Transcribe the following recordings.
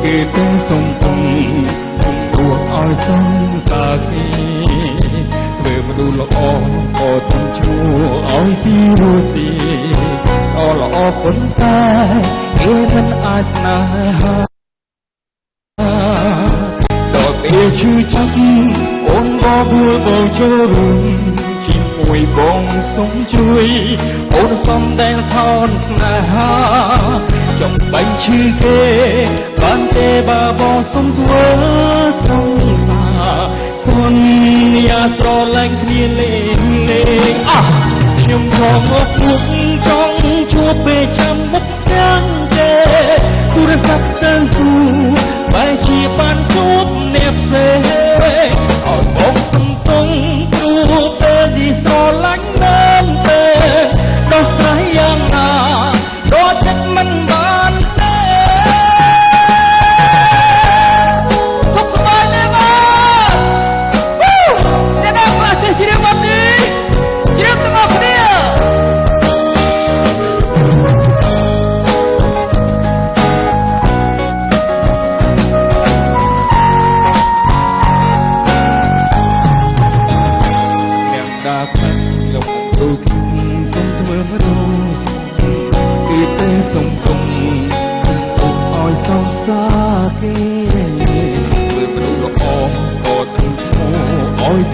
គឺទៅសុំទុំព្រោះឲ្យសុំតាគេធ្វើមនុស្សល្អក៏ទំជួឲ្យទីរួចទីអល្អប៉ុន្តែគេមិនអាចស្នេហាដល់ពេលឈឺចាប់អូនក៏ព្រួលបងចូលរួមជាមួយបងសុំជួយអូនសុំដែលខោនស្នេហាចំបាញ់ឈឺគេបានទេបើបងសុំធ្វើសង្សារសន្យាស្រឡាញ់គ្នាលេងខ្ញុំខំមកមុខចង់ជួបពេលចាំមុខទាំងទេទូរស័ព្ទទៅទូបែរជាបានជួបអ្នកផ្សេងឲ្យបងសំទុំព្រោះពេលទីស្រឡាញ់មែនទេដោះស្រាយយ៉ាងណាដល់ចិត្តមិនបានទេសុខសប្បាយទេបងអ្នកដែលបានចេះជ្រាបមកនេះជ្រាបទាំងអស់គ្នា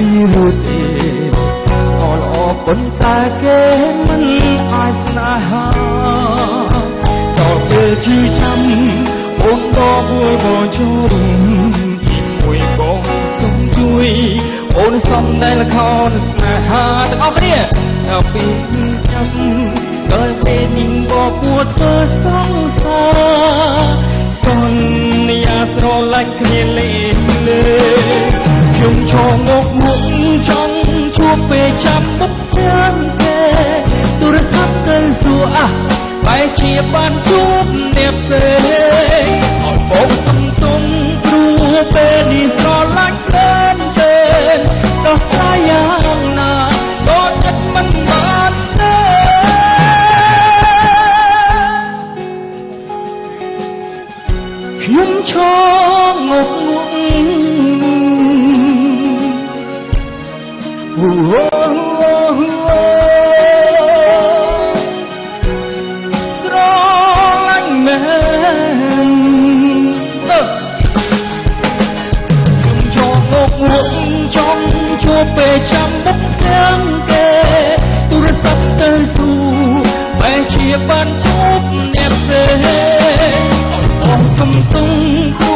ពីរួចទេអល្អប៉ុន្តែគេមិនអាចស្នេហាដល់ពេលឈឺចាំអូនក៏ព្រួយបងចូលជាមួយបងសុំជួយអូនសុំដែលខោស្នេហាទាំងអស់គ្នាដល់ពេលចាំដល់ពេលញញក៏ពួតធ្វើសង្សារសន្យាស្រឡាញ់គ្នាលេងខ្ញុំឈរងកមុខចង់ជួបពេលចាំមុខទាំងទេទូរស័ព្ទទៅសួរបែរជាបានជួបអ្នកផ្សេងឲ្យបងសំទុំព្រោះពេលនេះស្រឡាញ់មែនទេដោះស្រាយយ៉ាងណាក៏ចិត្តមិនបានទេខ្ញុំឈរងកមុខស្រឡាញ់មែនខ្ញុំចង់ងកងចង់ជួបពេលចាំមុខទាំងគេទូរស័ព្ទទៅសួរបែរជាបានជួបអ្នកផ្សេងបងសំទុំ